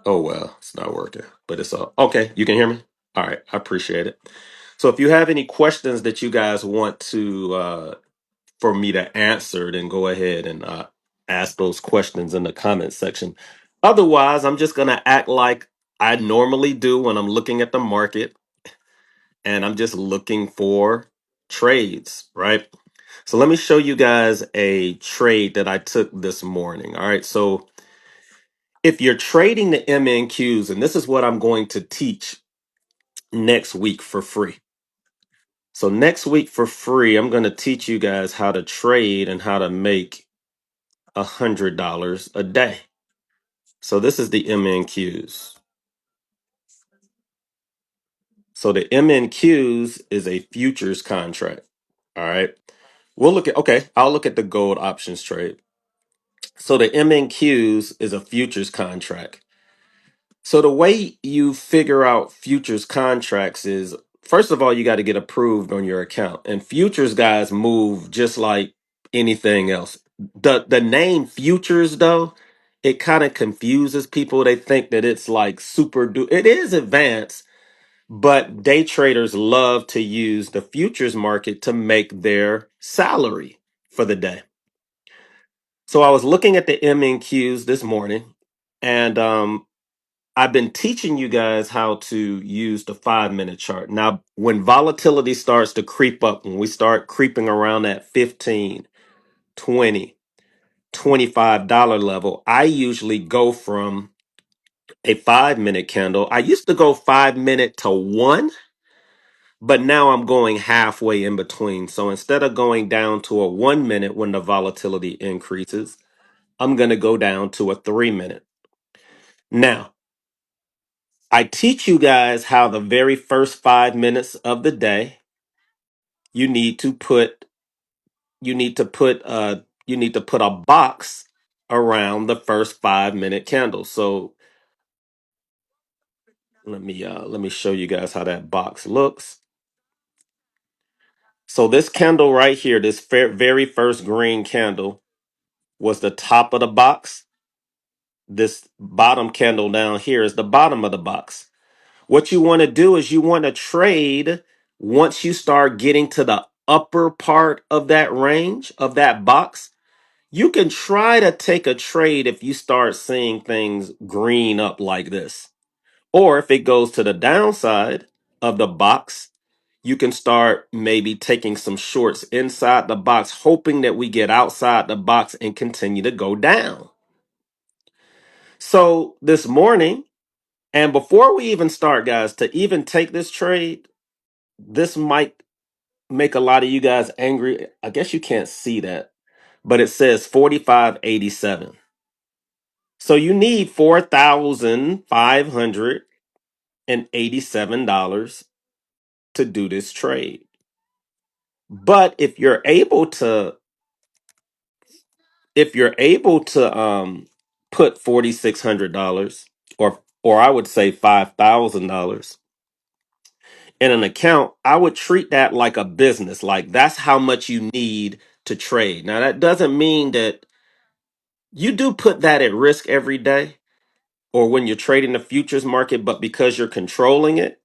Oh well, it's not working, but it's all okay. You can hear me. All right, I appreciate it. So if you have any questions that you guys want to for me to answer, then go ahead and ask those questions in the comment section. Otherwise, I'm just gonna act like I normally do when I'm looking at the market, and I'm just looking for trades, right? So let me show you guys a trade that I took this morning. All right. So if you're trading the MNQs, and this is what I'm going to teach next week for free. So next week for free, I'm going to teach you guys how to trade and how to make $100 a day. So this is the MNQs. So the MNQs is a futures contract. All right. I'll look at the gold options trade. So the MNQs is a futures contract. So the way you figure out futures contracts is first of all, you got to get approved on your account. And futures guys move just like anything else. The name futures though, it kind of confuses people. They think that it's like it is advanced, but day traders love to use the futures market to make their salary for the day. So I was looking at the MNQs this morning, and I've been teaching you guys how to use the 5 minute chart. Now, when volatility starts to creep up, when we start creeping around that 15, 20, $25 level, I usually go from a 5 minute candle. I used to go 5 minute to one, but now I'm going halfway in between. So instead of going down to a 1 minute when the volatility increases, I'm going to go down to a 3 minute. Now, I teach you guys how the very first 5 minutes of the day, you need to put you need to put you need to put a box around the first 5 minute candle. So let me show you guys how that box looks. So this candle right here, this very first green candle was the top of the box. This bottom candle down here is the bottom of the box. What you want to do is you want to trade once you start getting to the upper part of that range of that box. You can try to take a trade if you start seeing things green up like this. Or if it goes to the downside of the box, you can start maybe taking some shorts inside the box, hoping that we get outside the box and continue to go down. So this morning, and before we even start, guys, to even take this trade, this might make a lot of you guys angry. I guess you can't see that, but it says 45.87. So you need $4,587 to do this trade. But if you're able to put $4,600 or I would say $5,000 in an account, I would treat that like a business. Like that's how much you need to trade. Now that doesn't mean that you do put that at risk every day or when you're trading the futures market, but because you're controlling it,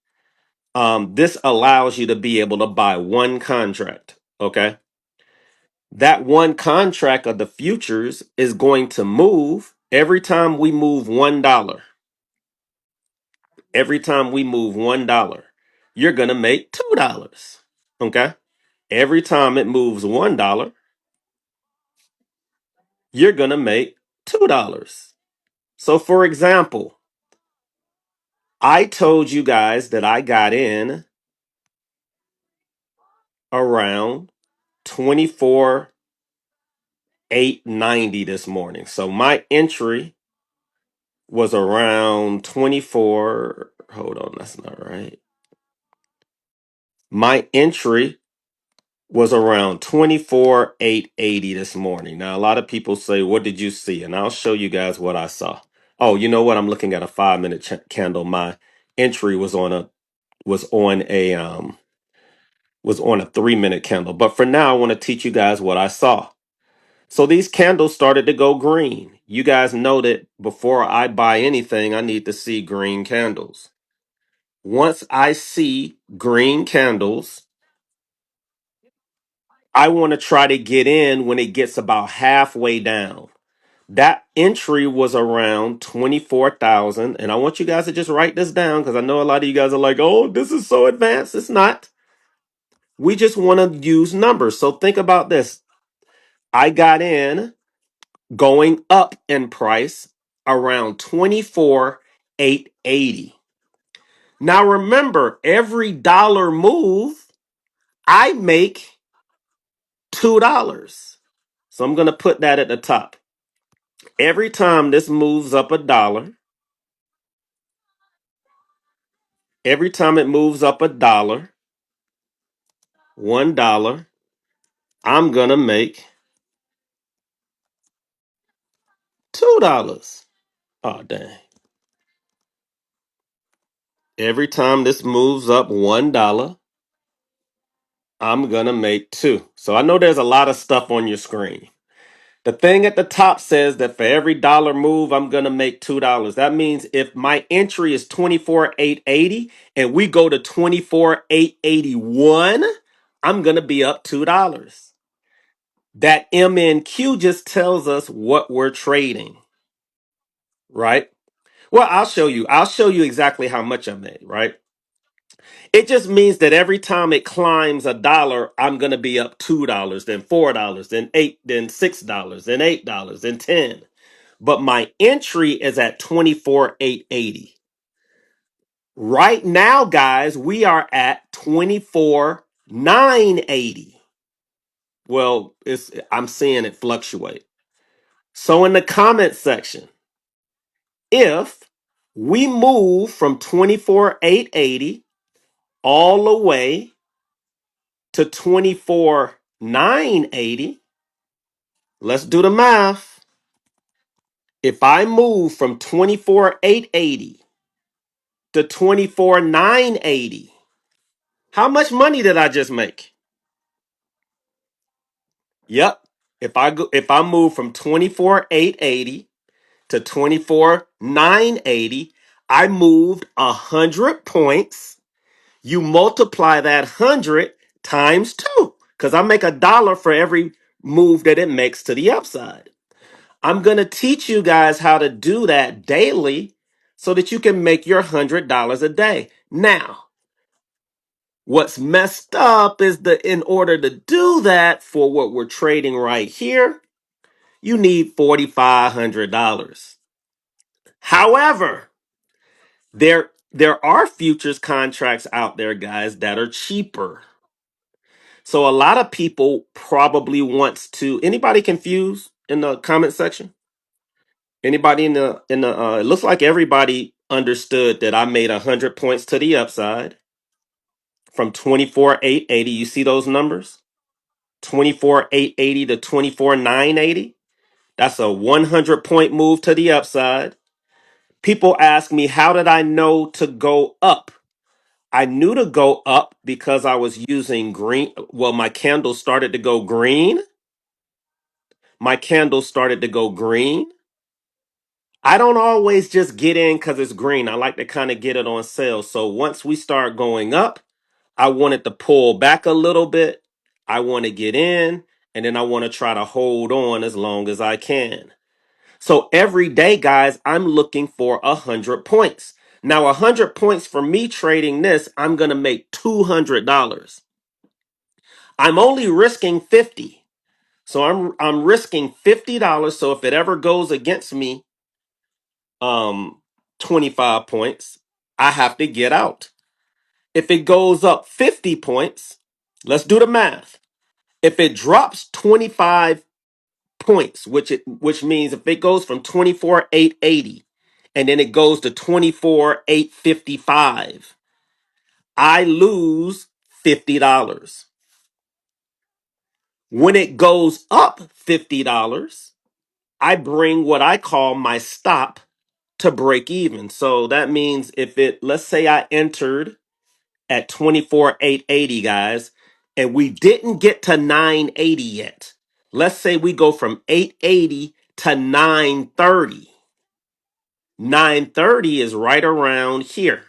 this allows you to be able to buy one contract. Okay. That one contract of the futures is going to move every time we move $1. Every time we move $1, you're going to make $2. Okay. Every time it moves $1, you're going to make $2. So, for example, I told you guys that I got in around 24,890 this morning. So, my entry was around 24. Hold on, that's not right. My entry was around 24,880 this morning. Now, a lot of people say, "What did you see?" And I'll show you guys what I saw. Oh, you know what? I'm looking at a 5 minute candle. My entry was on a was on a 3 minute candle. But for now, I want to teach you guys what I saw. So these candles started to go green. You guys know that before I buy anything, I need to see green candles. Once I see green candles, I want to try to get in when it gets about halfway down. That entry was around 24,000. And I want you guys to just write this down because I know a lot of you guys are like, oh, this is so advanced. It's not. We just want to use numbers. So think about this. I got in going up in price around 24,880. Now remember, every dollar move, I make $2. So I'm going to put that at the top. Every time this moves up a dollar, every time it moves up a dollar, $1, I'm going to make $2. Oh, dang. Every time this moves up $1, I'm going to make 2. So I know there's a lot of stuff on your screen. The thing at the top says that for every dollar move, I'm going to make $2. That means if my entry is 24,880 and we go to 24,881, I'm going to be up $2. That MNQ just tells us what we're trading, right? Well, I'll show you. I'll show you exactly how much I made, right? It just means that every time it climbs a dollar, I'm going to be up $2, then $4, then 8, then $6, then $8, then 10. But my entry is at 24,880. Right now, guys, we are at 24,980. Well, I'm seeing it fluctuate. So in the comment section, if we move from 24,880 all the way to 24,980, let's do the math. If I move from 24,880 to 24,980, how much money did I just make? Yep. If I move from 24,880 to 24,980, I moved 100 points. You multiply that 100 times 2 cuz I make $1 for every move that it makes to the upside. I'm going to teach you guys how to do that daily so that you can make your $100 a day. Now, what's messed up is that in order to do that for what we're trading right here, you need $4,500. However, there are futures contracts out there, guys, that are cheaper. So a lot of people probably wants to. Anybody confused in the comment section? Anybody in the? It looks like everybody understood that I made 100 points to the upside from 24,880. You see those numbers? 24,880 to 24,980. That's a 100 point move to the upside. People ask me, how did I know to go up? I knew to go up because I was using green. Well, my candle started to go green. My candle started to go green. I don't always just get in because it's green. I like to kind of get it on sale. So once we start going up, I wanted to pull back a little bit. I want to get in and then I want to try to hold on as long as I can. So every day, guys, I'm looking for 100 points. Now, 100 points for me trading this, I'm going to make $200. I'm only risking 50. So I'm risking $50. So if it ever goes against me, um, 25 points, I have to get out. If it goes up 50 points, let's do the math. If it drops 25 points, which means if it goes from 24,880 and then it goes to 24,855, I lose $50. When it goes up $50, I bring what I call my stop to break even. So that means if it, let's say I entered at 24,880, guys, and we didn't get to 980 yet. Let's say we go from 880 to 930. 930 is right around here.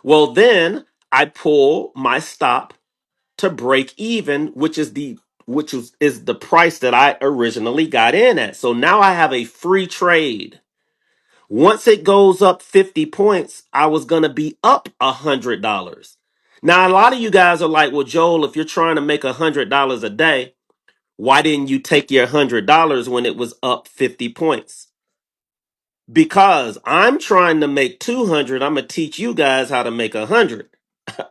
Well, then I pull my stop to break even, which is the price that I originally got in at. So now I have a free trade. Once it goes up 50 points, I was going to be up $100. Now, a lot of you guys are like, well, Joel, if you're trying to make $100 a day, why didn't you take your $100 when it was up 50 points? Because I'm trying to make 200. I'm going to teach you guys how to make 100.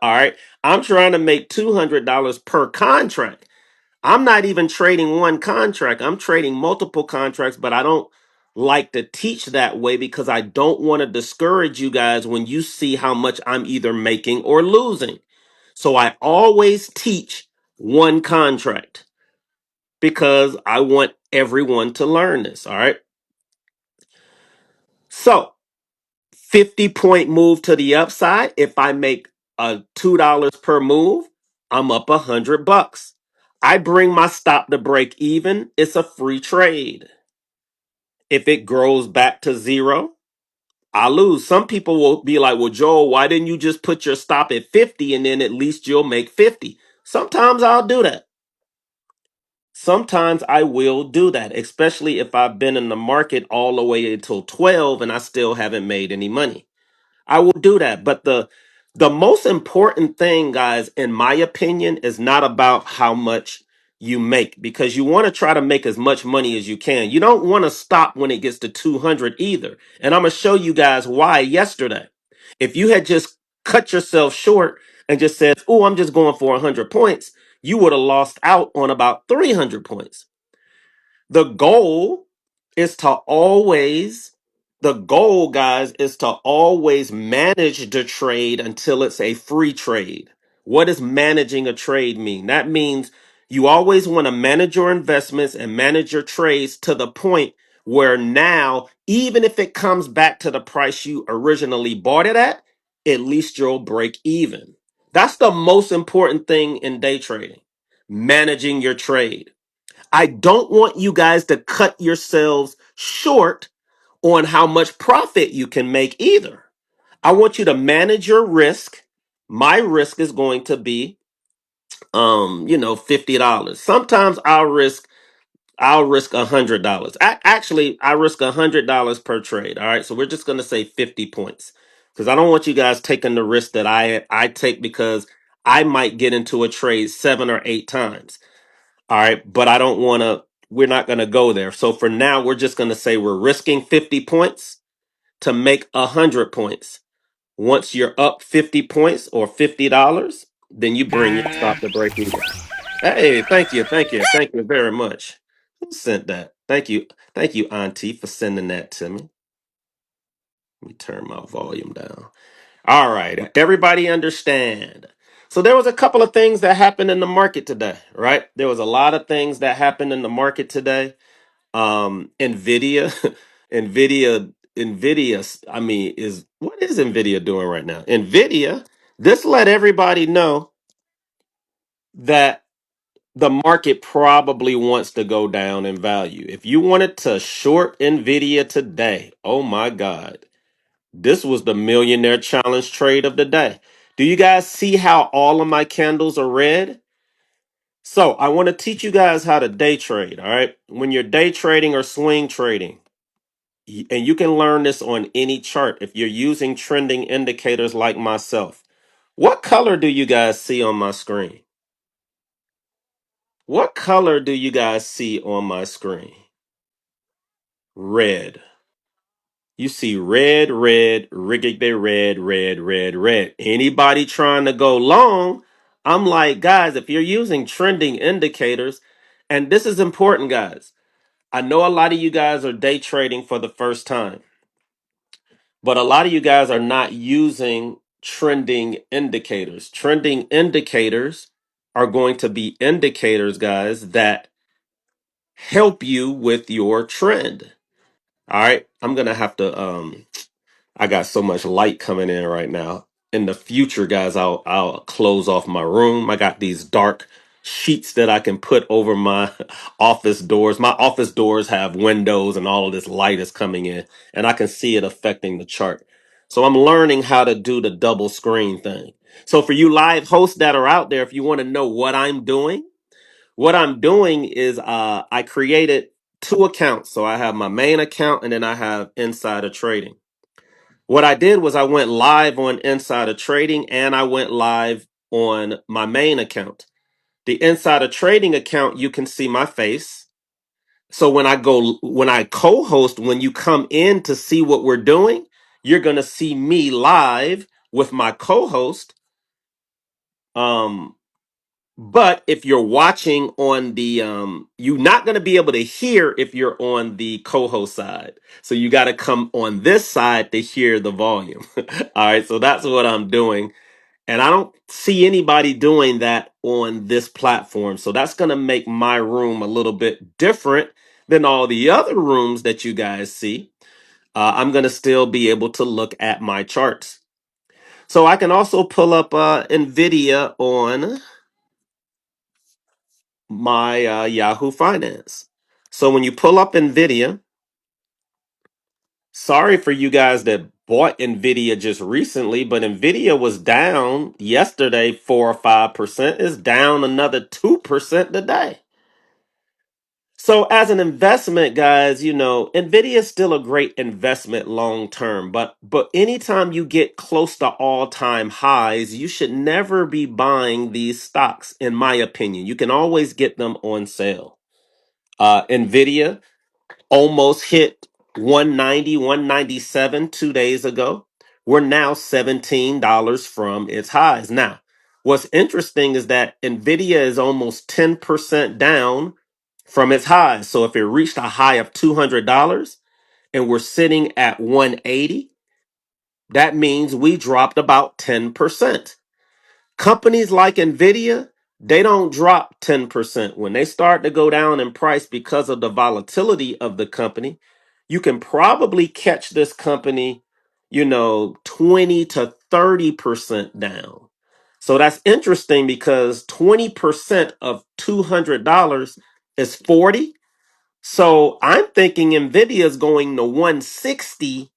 All right. I'm trying to make $200 per contract. I'm not even trading one contract. I'm trading multiple contracts, but I don't like to teach that way because I don't want to discourage you guys when you see how much I'm either making or losing. So I always teach one contract because I want everyone to learn this. All right. So 50-point move to the upside. If I make a $2 per move, I'm up $100. I bring my stop to break even. It's a free trade. If it grows back to zero, I lose. Some people will be like, well, Joel, why didn't you just put your stop at 50 and then at least you'll make 50? Sometimes I'll do that. Sometimes I will do that, especially if I've been in the market all the way until 12 and I still haven't made any money. I will do that. But the most important thing, guys, in my opinion, is not about how much you make because you want to try to make as much money as you can. You don't want to stop when it gets to 200 either. And I'm going to show you guys why yesterday. If you had just cut yourself short and just said, "Oh, I'm just going for 100 points," you would have lost out on about 300 points. The goal is to always, the goal, guys, is to always manage the trade until it's a free trade. What does managing a trade mean? That means you always want to manage your investments and manage your trades to the point where now, even if it comes back to the price you originally bought it at least you'll break even. That's the most important thing in day trading, managing your trade. I don't want you guys to cut yourselves short on how much profit you can make either. I want you to manage your risk. My risk is going to be $50. Sometimes I'll risk $100. Actually, I risk $100 per trade. All right. So we're just gonna say 50 points. Because I don't want you guys taking the risk that I take because I might get into a trade 7 or 8 times. All right, but I don't want to, we're not going to go there. So for now, we're just going to say we're risking 50 points to make 100 points. Once you're up 50 points or $50, then you bring your stop to break even. Hey, thank you. Thank you. Thank you very much. Who sent that? Thank you. Thank you, Auntie, for sending that to me. Let me turn my volume down. All right. Everybody understand. So there was a couple of things that happened in the market today, right? There was a lot of things that happened in the market today. Nvidia, Nvidia, I mean, what is Nvidia doing right now? Nvidia, this let everybody know that the market probably wants to go down in value. If you wanted to short Nvidia today, oh my God, this was the millionaire challenge trade of the day. Do you guys see how all of my candles are red? So I want to teach you guys how to day trade. All right. When you're day trading or swing trading, and you can learn this on any chart if you're using trending indicators like myself. What color do you guys see on my screen? What color do you guys see on my screen? Red. You see red, red, riggedy red, red, red, red. Anybody trying to go long, I'm like, guys, if you're using trending indicators, and this is important, guys. I know a lot of you guys are day trading for the first time, but a lot of you guys are not using trending indicators. Trending indicators are going to be indicators, guys, that help you with your trend. All right. I'm going to have to I got so much light coming in right now. In the future, guys, I'll close off my room. I got these dark sheets that I can put over my office doors. My office doors have windows and all of this light is coming in and I can see it affecting the chart. So I'm learning how to do the double screen thing. So for you live hosts that are out there, if you want to know what I'm doing is I created two accounts. So I have my main account and then I have Insider Trading. What I did was I went live on Insider Trading and I went live on my main account. The Insider Trading account, you can see my face. So when I co-host, when you come in to see what we're doing, you're going to see me live with my co-host. Um, but if you're watching on the, you're not going to be able to hear if you're on the co-host side. So you got to come on this side to hear the volume. All right. So that's what I'm doing. And I don't see anybody doing that on this platform. So that's going to make my room a little bit different than all the other rooms that you guys see. I'm going to still be able to look at my charts. So I can also pull up NVIDIA on my Yahoo Finance. So when you pull up NVIDIA, sorry for you guys that bought Nvidia just recently, but Nvidia was down yesterday 4 or 5%. It's down another 2% today. So as an investment, guys, Nvidia is still a great investment long term, but anytime you get close to all-time highs, you should never be buying these stocks, in my opinion. You can always get them on sale. Nvidia almost hit 190, 197 2 days ago. We're now $17 from its highs. Now, what's interesting is that Nvidia is almost 10% down from its highs. So if it reached a high of $200 and we're sitting at 180, that means we dropped about 10%. Companies like Nvidia, they don't drop 10%. When they start to go down in price because of the volatility of the company, you can probably catch this company, 20 to 30% down. So that's interesting because 20% of $200 is 40. So I'm thinking Nvidia is going to 160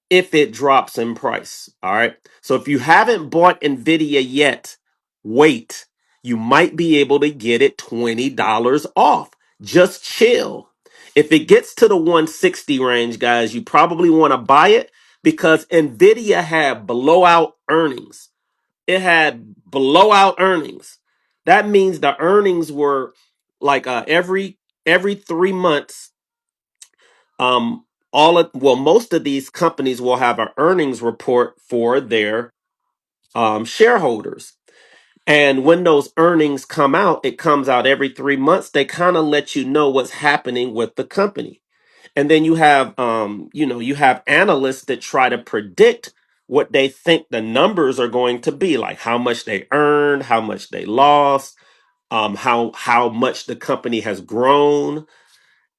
if it drops in price. All right. So if you haven't bought Nvidia yet, wait. You might be able to get it $20 off. Just chill. If it gets to the 160 range, guys, you probably want to buy it because Nvidia had blowout earnings. It had blowout earnings. That means the earnings were like every 3 months, most of these companies will have an earnings report for their shareholders. And when those earnings come out, it comes out every 3 months. They kind of let you know what's happening with the company. And then you have analysts that try to predict what they think the numbers are going to be, like how much they earned, how much they lost, how much the company has grown,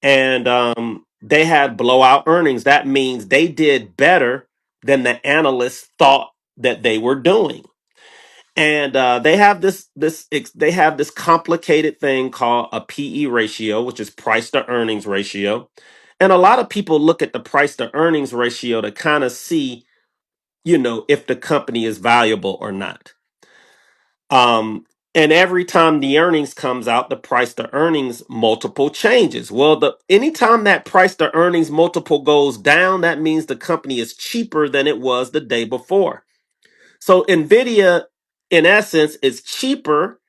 and they had blowout earnings. That means they did better than the analysts thought that they were doing. And they have this complicated thing called a PE ratio, which is price to earnings ratio. And a lot of people look at the price to earnings ratio to kind of see, if the company is valuable or not. And every time the earnings comes out, the price to earnings multiple changes. Well, the anytime that price to earnings multiple goes down, that means the company is cheaper than it was the day before. So Nvidia, in essence, is cheaper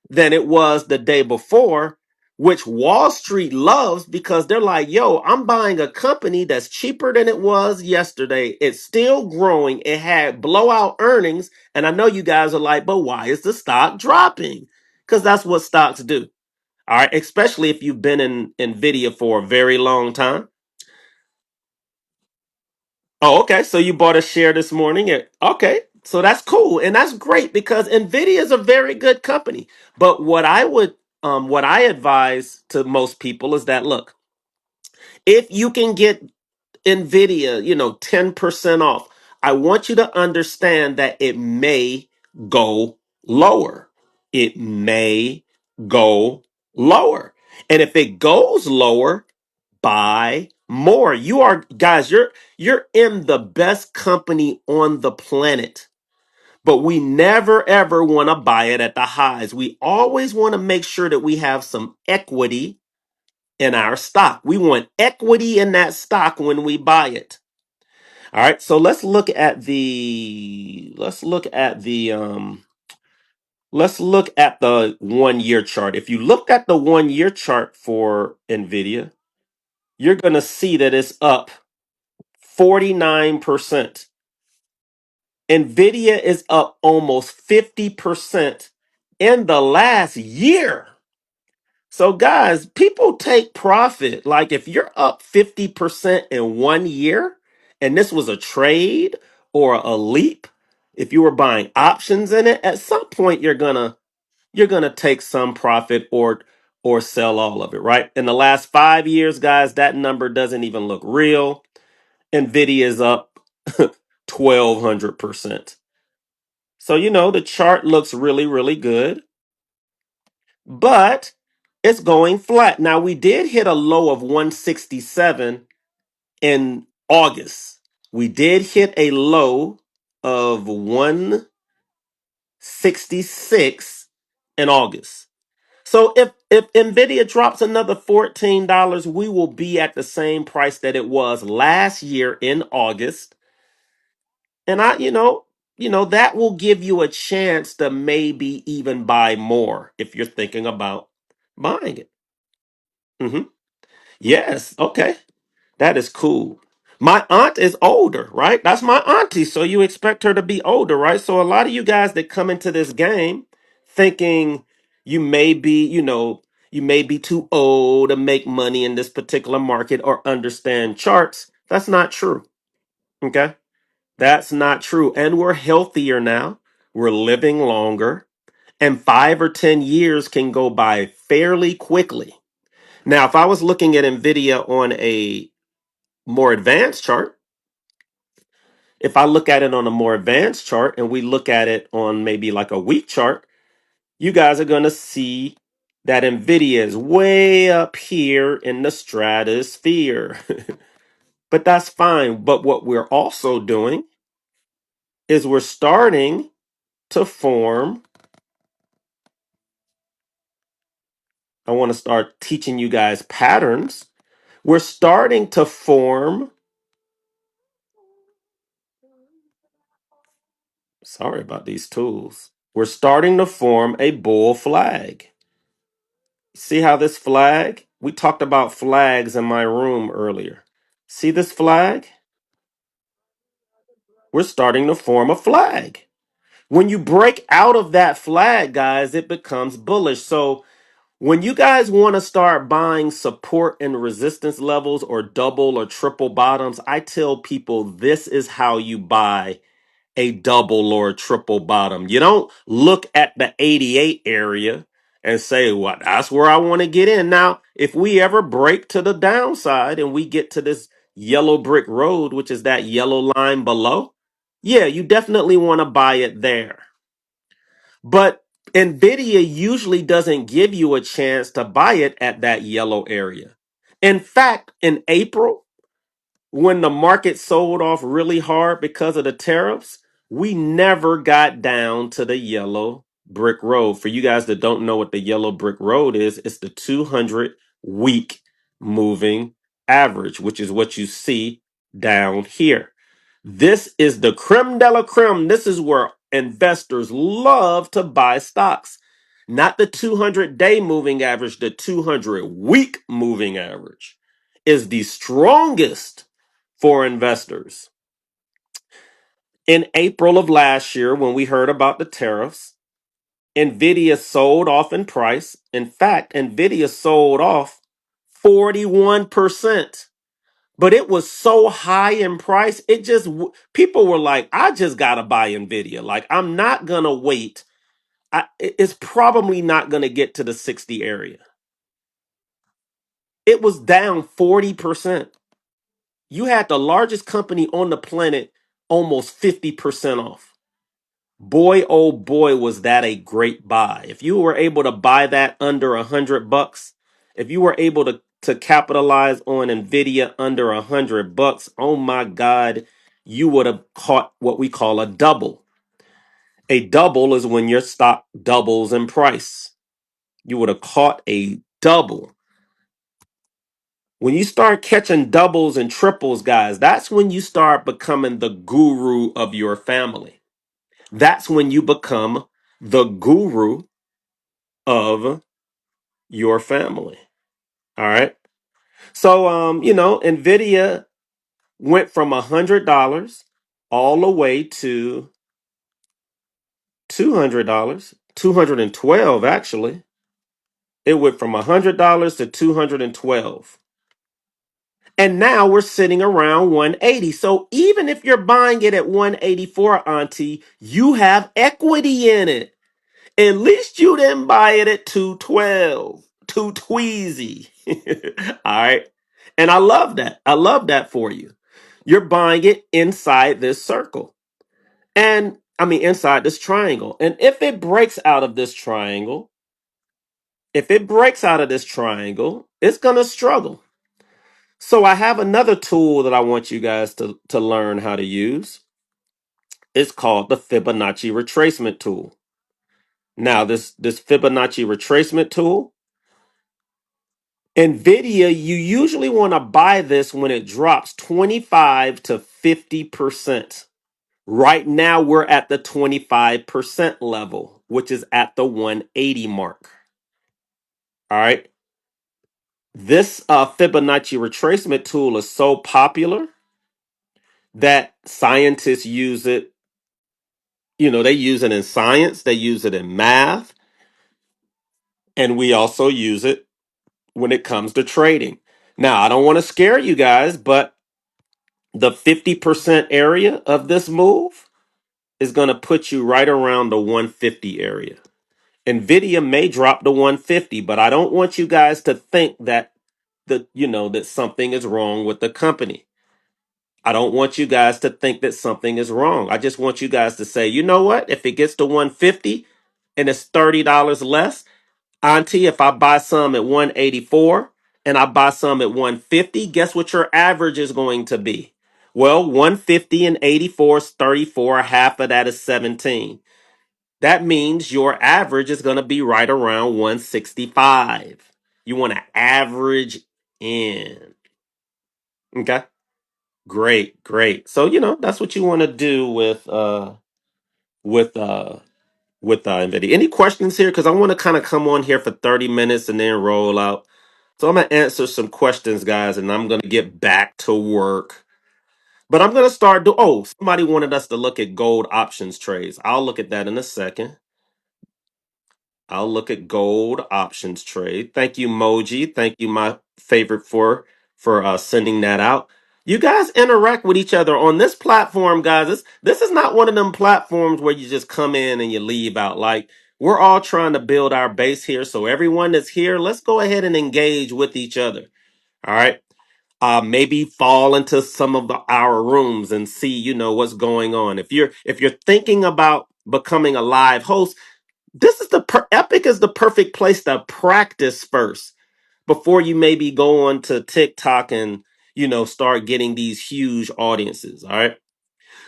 than it was the day before, which Wall Street loves because they're like, yo, I'm buying a company that's cheaper than it was yesterday. It's still growing. It had blowout earnings. And I know you guys are like, but why is the stock dropping? Because that's what stocks do. All right. Especially if you've been in Nvidia for a very long time. Oh, okay. So you bought a share this morning. Okay. So that's cool. And that's great because Nvidia is a very good company. But what I advise to most people is that, look, if you can get Nvidia, 10% off, I want you to understand that it may go lower. It may go lower. And if it goes lower, buy more. You are guys, you're in the best company on the planet. But we never ever want to buy it at the highs. We always want to make sure that we have some equity in our stock. We want equity in that stock when we buy it. All right, so let's look at the 1 year chart. If you look at the 1 year chart for Nvidia, you're going to see that it's up 49%. Nvidia is up almost 50% in the last year. So, guys, people take profit. Like, if you're up 50% in 1 year, and this was a trade or a leap, if you were buying options in it, at some point you're gonna take some profit or sell all of it, right? In the last 5 years, guys, that number doesn't even look real. Nvidia is up 1,200%. So, the chart looks really, really good, but it's going flat. Now, we did hit a low of 167 in August. We did hit a low of 166 in August. So if Nvidia drops another $14, we will be at the same price that it was last year in August. And that will give you a chance to maybe even buy more if you're thinking about buying it. Hmm. Yes, okay. That is cool. My aunt is older, right? That's my auntie. So you expect her to be older, right? So a lot of you guys that come into this game thinking you may be, you may be too old to make money in this particular market or understand charts. That's not true. Okay? That's not true. And we're healthier now. We're living longer. And 5 or 10 years can go by fairly quickly. Now, if I was looking at NVIDIA on a more advanced chart, if I look at it on a more advanced chart and we look at it on maybe like a week chart, you guys are going to see that NVIDIA is way up here in the stratosphere. But that's fine. But what we're also doing is we're starting to form. I want to start teaching you guys patterns. We're starting to form. Sorry about these tools. We're starting to form a bull flag. See how this flag? We talked about flags in my room earlier. See this flag? We're starting to form a flag. When you break out of that flag, guys, it becomes bullish. So when you guys want to start buying support and resistance levels or double or triple bottoms, I tell people this is how you buy a double or a triple bottom. You don't look at the 88 area and say, well, that's where I want to get in. Now, if we ever break to the downside and we get to this yellow brick road, which is that yellow line below, yeah, you definitely want to buy it there. But NVIDIA usually doesn't give you a chance to buy it at that yellow area. In fact, in April, when the market sold off really hard because of the tariffs, we never got down to the yellow brick road. For you guys that don't know what the yellow brick road is, it's the 200-week moving average, which is what you see down here. This is the creme de la creme. This is where investors love to buy stocks. Not the 200-day moving average, the 200-week moving average is the strongest for investors. In April of last year, when we heard about the tariffs, Nvidia sold off in price. In fact, Nvidia sold off 41%. But it was so high in price, people were like, I just got to buy Nvidia. Like, I'm not going to wait. It's probably not going to get to the 60 area. It was down 40%. You had the largest company on the planet almost 50% off. Boy, oh boy, was that a great buy. If you were able to buy that under $100, if you were able to capitalize on Nvidia under $100, oh my God, you would have caught what we call a double. A double is when your stock doubles in price. You would have caught a double. When you start catching doubles and triples, guys, that's when you start becoming the guru of your family. That's when you become the guru of your family. All right. So Nvidia went from $100 all the way to $200, 212 actually. It went from $100 to 212. And now we're sitting around 180. So even if you're buying it at 184, Auntie, you have equity in it. At least you didn't buy it at 212, too tweezy. All right. And I love that. I love that for you. You're buying it inside this circle. And I mean, inside this triangle. And if it breaks out of this triangle, it's going to struggle. So I have another tool that I want you guys to learn how to use. It's called the Fibonacci retracement tool. Now, this Fibonacci retracement tool, Nvidia, you usually want to buy this when it drops 25 to 50%. Right now, we're at the 25% level, which is at the 180 mark. All right. This Fibonacci retracement tool is so popular that scientists use it. They use it in science, they use it in math, and we also use it when it comes to trading. Now, I don't want to scare you guys, but the 50% area of this move is going to put you right around the 150 area. Nvidia may drop to 150, but I don't want you guys to think that that something is wrong with the company. I don't want you guys to think that something is wrong. I just want you guys to say, you know what? If it gets to 150 and it's $30 less, Auntie, if I buy some at 184 and I buy some at 150, guess what your average is going to be? Well, 150 and 84 is 34. Half of that is 17. That means your average is going to be right around 165. You want to average in. Okay. Great, great. So, that's what you want to do with uh Nvidia. Any questions here? Because I want to kind of come on here for 30 minutes and then roll out. So I'm gonna answer some questions, guys, and I'm gonna get back to work. But I'm gonna start somebody wanted us to look at gold options trades. I'll look at that in a second. I'll look at gold options trade. Thank you, Moji. Thank you, my favorite, for sending that out. You guys interact with each other on this platform, guys. This is not one of them platforms where you just come in and you leave out. Like, we're all trying to build our base here. So everyone that's here, let's go ahead and engage with each other. All right. Maybe fall into some of our rooms and see, what's going on. If you're thinking about becoming a live host, this is Epic is the perfect place to practice first before you maybe go on to TikTok and start getting these huge audiences. All right.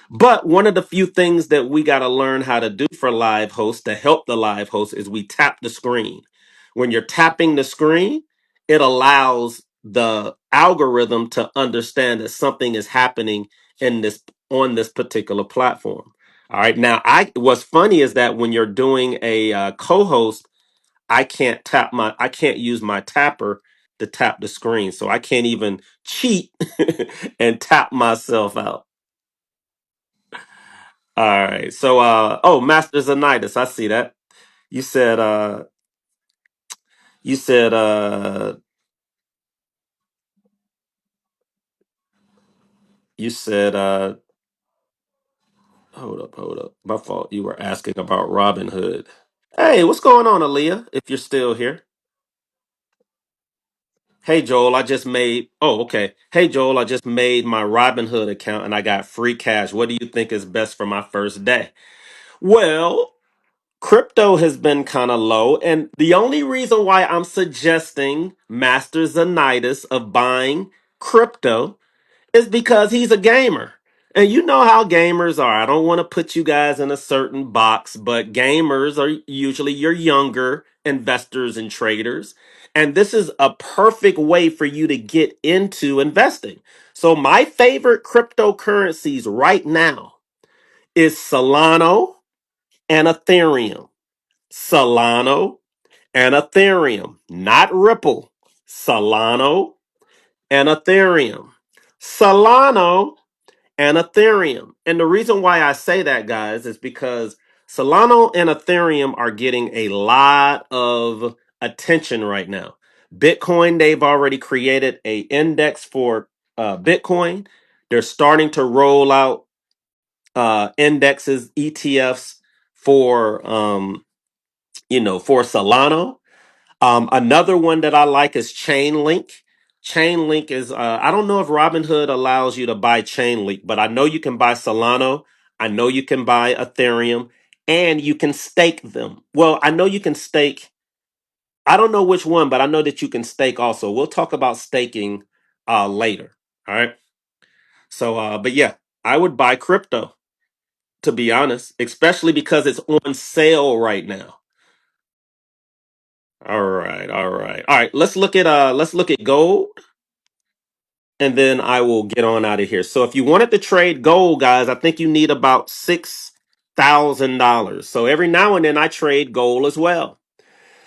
But one of the few things that we got to learn how to do for live hosts to help the live host is we tap the screen. When you're tapping the screen, it allows the algorithm to understand that something is happening in this on this particular platform. All right. Now, what's funny is that when you're doing a co-host, I can't use my tapper to tap the screen, so I can't even cheat and tap myself out. All right. So Masters Zenitis, I see that. You said you said you said hold up. My fault. You were asking about Robin Hood. Hey, what's going on, Aaliyah? If you're still here. Hey Joel, I just made okay. Hey Joel, I just made my Robin Hood account and I got free cash. What do you think is best for my first day? Well, crypto has been kind of low, and the only reason why I'm suggesting Master Zanitis of buying crypto is because he's a gamer. And you know how gamers are. I don't want to put you guys in a certain box, but gamers are usually your younger investors and traders. And this is a perfect way for you to get into investing. So, my favorite cryptocurrencies right now is Solano and Ethereum. Solano and Ethereum, not Ripple. Solano and Ethereum. Solano and Ethereum. And the reason why I say that, guys, is because Solano and Ethereum are getting a lot of attention right now. Bitcoin, they've already created a index for Bitcoin. They're starting to roll out indexes, ETFs for for Solano. Another one that I like is Chainlink. Chainlink is I don't know if Robinhood allows you to buy Chainlink, but I know you can buy Solano. I know you can buy Ethereum, and you can stake them. Well, I know you can stake. I don't know which one, but I know that you can stake also. We'll talk about staking later. All right. So, but yeah, I would buy crypto to be honest, especially because it's on sale right now. All right, all right, all right. Let's look at gold, and then I will get on out of here. So if you wanted to trade gold, guys, I think you need about $6,000. So every now and then I trade gold as well.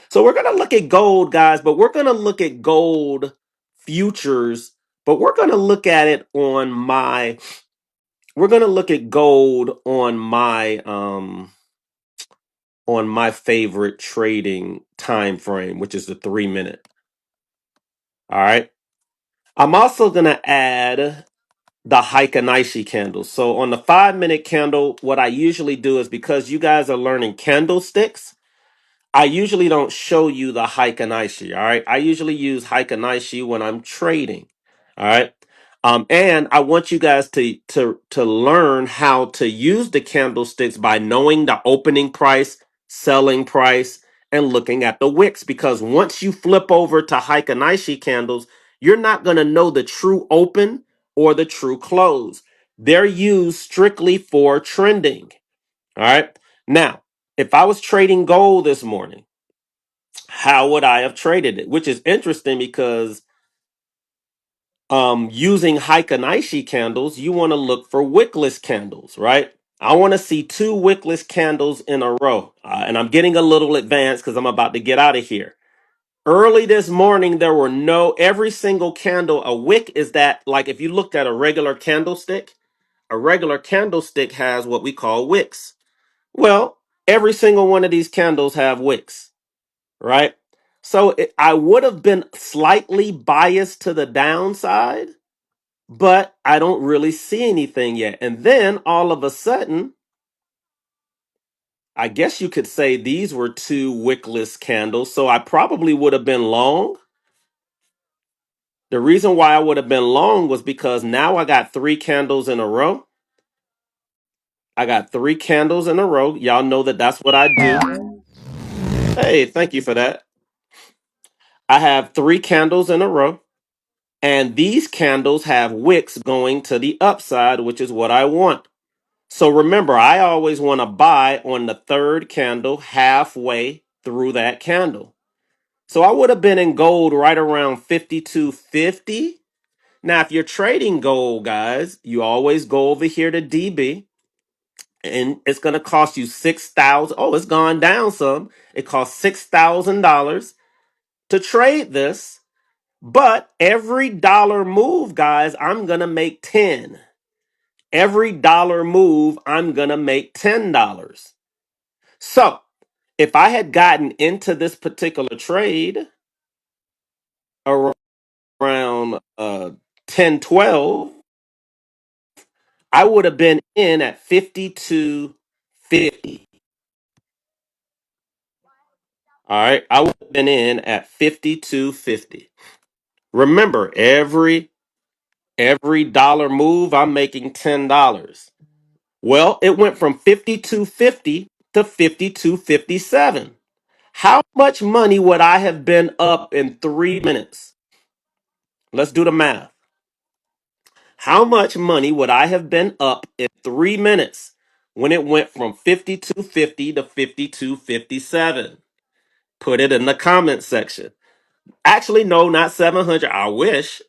So we're gonna look at gold, guys, but we're gonna look at gold futures, but we're gonna look at it on my. We're gonna look at gold on my favorite trading time frame, which is the 3 minute. All right. I'm also gonna add the Heikanaishi candles. So on the 5 minute candle, what I usually do is because you guys are learning candlesticks, I usually don't show you the Heikanaishi. All right. I usually use Heikanaishi when I'm trading. All right. And I want you guys to learn how to use the candlesticks by knowing the opening price, selling price, and looking at the wicks. Because once you flip over to Heikanaishi candles, you're not going to know the true open or the true close. They're used strictly for trending. All right. Now, if I was trading gold this morning, how would I have traded it? Which is interesting because using Heikanaishi candles, you want to look for wickless candles, right? I want to see two wickless candles in a row. And I'm getting a little advanced because I'm about to get out of here. Early this morning, there were every single candle, a wick is that, like if you looked at a regular candlestick has what we call wicks. Well, every single one of these candles have wicks, right? So I would have been slightly biased to the downside, but I don't really see anything yet. And then all of a sudden, I guess you could say these were two wickless candles. So I probably would have been long. The reason why I would have been long was because now I got three candles in a row. I got three candles in a row. Y'all know that that's what I do. Hey, thank you for that. I have three candles in a row. And these candles have wicks going to the upside, which is what I want. So remember, I always want to buy on the third candle halfway through that candle. So I would have been in gold right around 52.50. Now, if you're trading gold, guys, you always go over here to DB and it's going to cost you 6,000. Oh, it's gone down some. It costs $6,000 to trade this. But every dollar move, guys, I'm going to make 10. Every dollar move, I'm going to make $10. So if I had gotten into this particular trade around 10, 12, I would have been in at 52.50. All right. I would have been in at 52.50. Remember, every dollar move, I'm making $10. Well, it went from 52.50 to 52.57. How much money would I have been up in 3 minutes? Let's do the math. How much money would I have been up in 3 minutes when it went from 52.50 to 52.57? Put it in the comment section. Actually, no, not 700. I wish.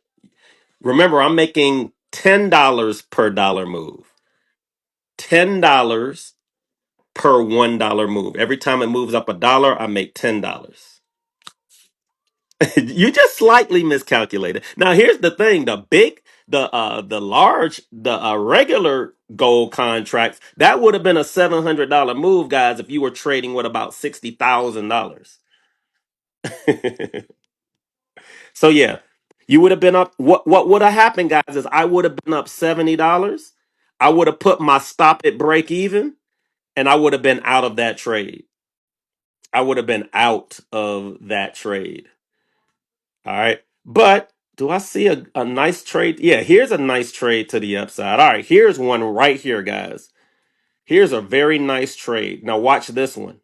Remember, I'm making $10 per dollar move. $10 per $1 move. Every time it moves up a dollar, I make $10. You just slightly miscalculated. Now here's the thing: the large, the regular gold contracts that would have been a $700 move, guys, if you were trading with about $60,000. So yeah, you would have been up. What would have happened, guys, is I would have been up $70. I would have put my stop at break even, and I would have been out of that trade. I would have been out of that trade. All right. But do I see a nice trade? Yeah, here's a nice trade to the upside. All right, here's one right here, guys. Here's a very nice trade. Now, watch this one.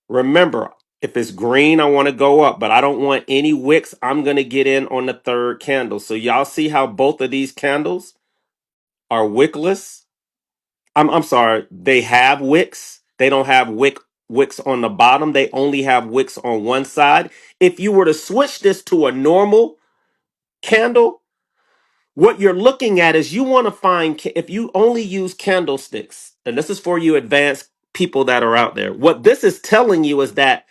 Remember, if it's green, I want to go up, but I don't want any wicks. I'm going to get in on the third candle. So, y'all see how both of these candles are wickless? I'm sorry, they have wicks. They don't have wicks on the bottom. They only have wicks on one side. If you were to switch this to a normal candle, what you're looking at is you want to find, if you only use candlesticks, and this is for you advanced people that are out there, what this is telling you is that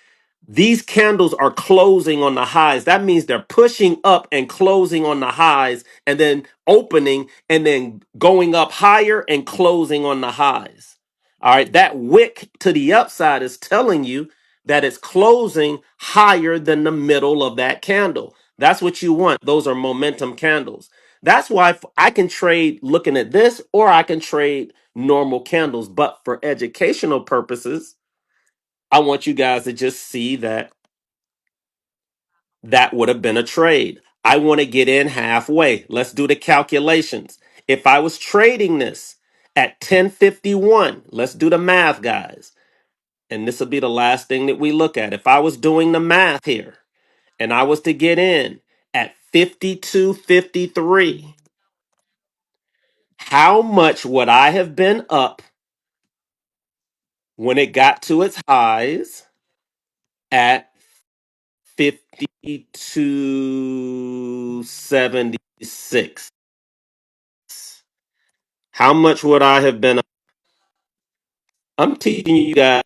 these candles are closing on the highs. That means they're pushing up and closing on the highs and then opening and then going up higher and closing on the highs. All right. That wick to the upside is telling you that it's closing higher than the middle of that candle. That's what you want. Those are momentum candles. That's why I can trade looking at this or I can trade normal candles. But for educational purposes, I want you guys to just see that that would have been a trade. I want to get in halfway. Let's do the calculations. If I was trading this at 1051, let's do the math, guys. And this will be the last thing that we look at. If I was doing the math here and I was to get in at 5253, how much would I have been up when it got to its highs at 5276? How much would I have been? I'm teaching you guys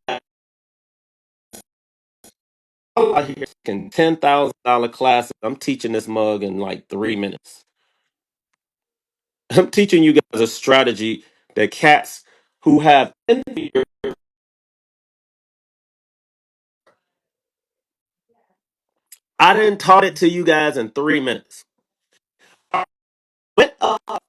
out here in $10,000 classes. I'm teaching this mug in like 3 minutes. I'm teaching you guys a strategy that cats who have I didn't taught it to you guys in 3 minutes. Went up.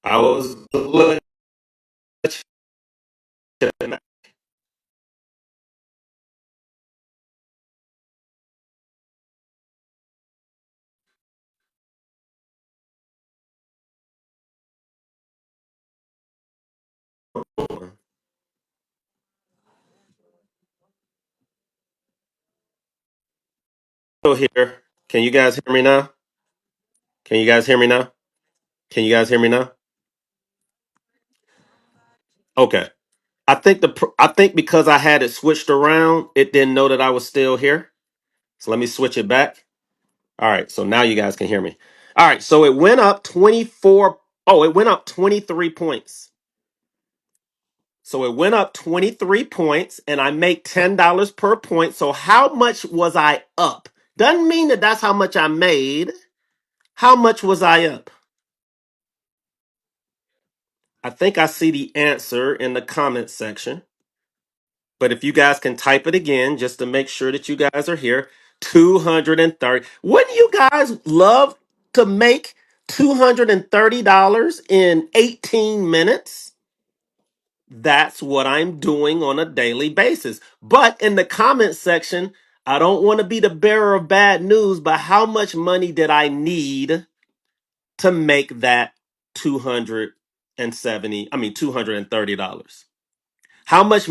I was looking at here. Can you guys hear me now? Can you guys hear me now? Can you guys hear me now? Okay. I think because I had it switched around, it didn't know that I was still here. So let me switch it back. All right, so now you guys can hear me. All right, so it went up 24. Oh, it went up 23 points. So it went up 23 points and I make $10 per point. So how much was I up? Doesn't mean that that's how much I made. How much was I up? I think I see the answer in the comment section. But if you guys can type it again just to make sure that you guys are here, 230. Wouldn't you guys love to make $230 in 18 minutes. That's what I'm doing on a daily basis. But in the comment section, I don't want to be the bearer of bad news, but how much money did I need to make that 230? How much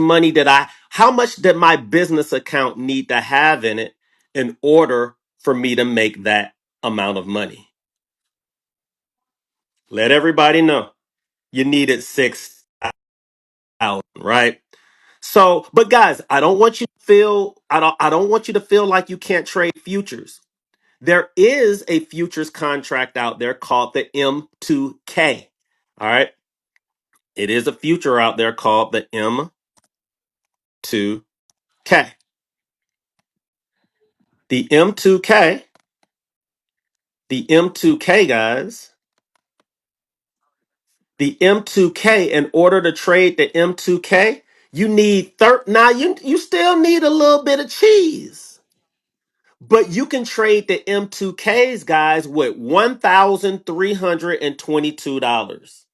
did my business account need to have in it in order for me to make that amount of money? Let everybody know you needed 6,000, right? So, but guys, I don't want you to feel like you can't trade futures. There is a futures contract out there called the M2K. All right? It is a future out there called the M2K. The M2K, the M2K guys, the M2K, in order to trade the M2K, you need now you still need a little bit of cheese. But you can trade the M2Ks, guys, with $1,322.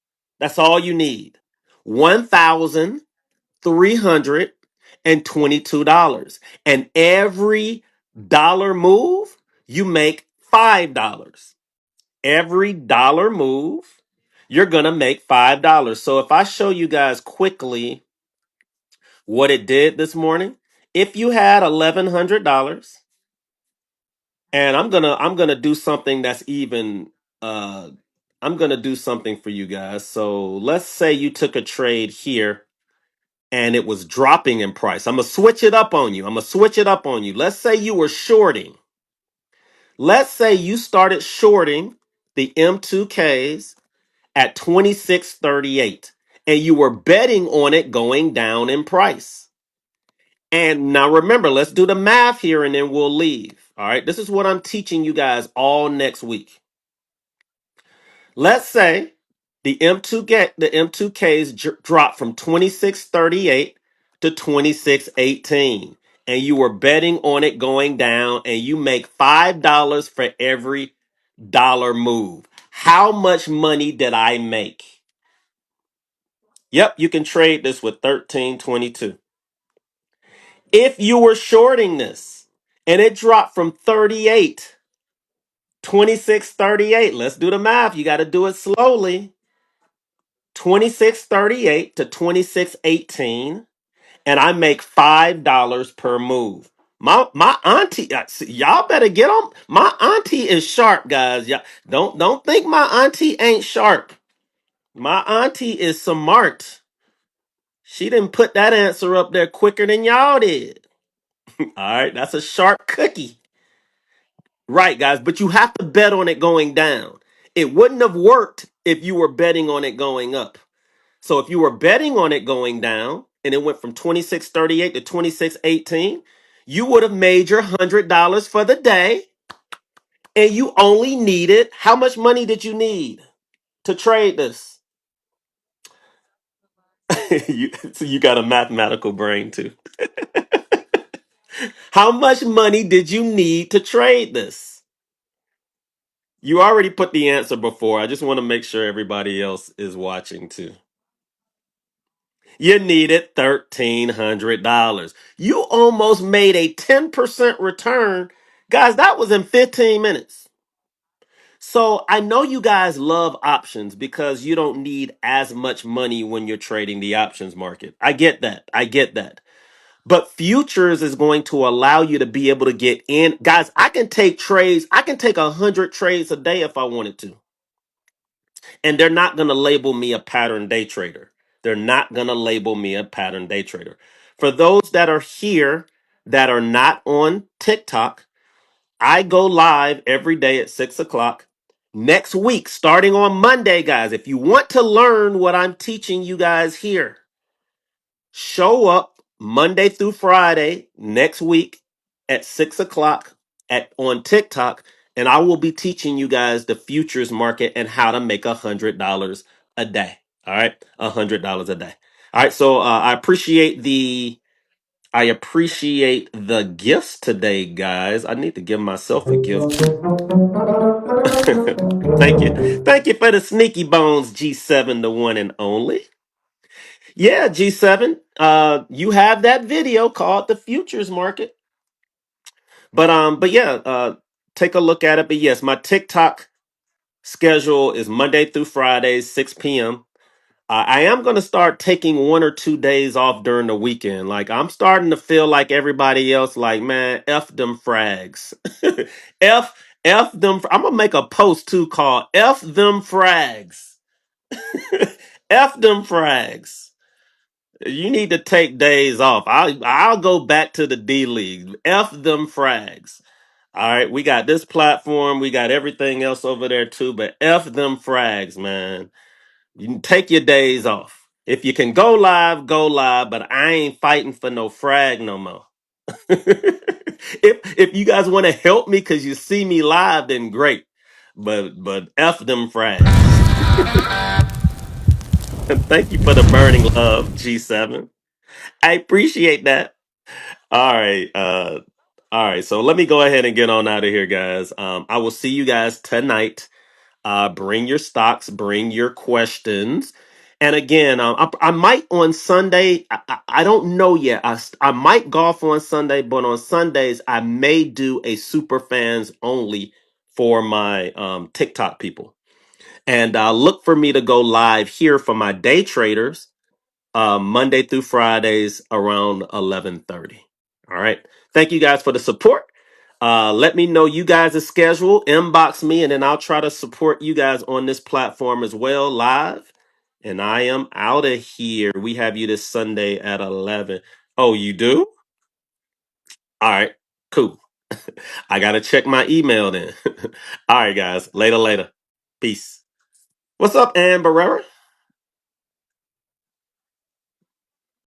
That's all you need. $1,322. And every dollar move, you make $5. Every dollar move, you're going to make $5. So if I show you guys quickly what it did this morning, if you had $1,100, and I'm gonna do something that's even uh I'm gonna do something for you guys. So let's say you took a trade here and it was dropping in price. I'm gonna switch it up on you. Let's say you were shorting. Let's say you started shorting the M2Ks at 26.38 and you were betting on it going down in price. And now remember, let's do the math here and then we'll leave. All right. This is what I'm teaching you guys all next week. Let's say the M2Ks dropped from 26.38 to 26.18 and you were betting on it going down and you make $5 for every dollar move. How much money did I make? Yep, you can trade this with 1322. If you were shorting this and it dropped from 26.38, let's do the math. You got to do it slowly. 26.38 to 26.18, and I make $5 per move. My auntie, y'all better get on. My auntie is sharp, guys. Yeah, don't think my auntie ain't sharp. My auntie is smart. She didn't put that answer up there quicker than y'all did. All right, that's a sharp cookie. Right, guys, but you have to bet on it going down. It wouldn't have worked if you were betting on it going up. So if you were betting on it going down and it went from 26.38 to 26.18, you would have made your $100 for the day and you only needed, how much money did you need to trade this? So you got a mathematical brain too. How much money did you need to trade this? You already put the answer before. I just want to make sure everybody else is watching too. You needed $1,300. You almost made a 10% return. Guys, that was in 15 minutes. So I know you guys love options because you don't need as much money when you're trading the options market. I get that. I get that. But futures is going to allow you to be able to get in. Guys, I can take trades. I can take 100 trades a day if I wanted to. And they're not going to label me a pattern day trader. They're not going to label me a pattern day trader. For those that are here that are not on TikTok, I go live every day at 6 o'clock. Next week, starting on Monday, guys, if you want to learn what I'm teaching you guys here, show up Monday through Friday next week at 6 o'clock on TikTok, and I will be teaching you guys the futures market and how to make $100 a day. All right, $100 a day. All right, so I appreciate I appreciate the gifts today, guys. I need to give myself a gift too. Thank you. Thank you for the sneaky bones, G7, the one and only. Yeah, G7. You have that video called The Futures Market. But yeah, take a look at it. But yes, my TikTok schedule is Monday through Friday, 6 p.m. I am going to start taking 1 or 2 days off during the weekend. Like, I'm starting to feel like everybody else, like, man, F them frags. F them. I'm going to make a post too called F them frags. F them frags. You need to take days off. I'll go back to the D League. F them frags. All right, we got this platform, we got everything else over there too, but F them frags, man. You can take your days off. If you can go live, but I ain't fighting for no frag no more. If you guys want to help me because you see me live, then great. But F them frags. Thank you for the burning love, G7. I appreciate that. All right. All right. So let me go ahead and get on out of here, guys. I will see you guys tonight. Bring your stocks, bring your questions. And again, I might on Sunday, I don't know yet. I might golf on Sunday, but on Sundays, I may do a super fans only for my TikTok people. And look for me to go live here for my day traders Monday through Fridays around 11:30. All right. Thank you guys for the support. Let me know you guys' schedule. Inbox me, and then I'll try to support you guys on this platform as well, live. And I am out of here. We have you this Sunday at 11. Oh, you do? All right. Cool. I got to check my email then. All right, guys. Later, later. Peace. What's up, Ann Barrera?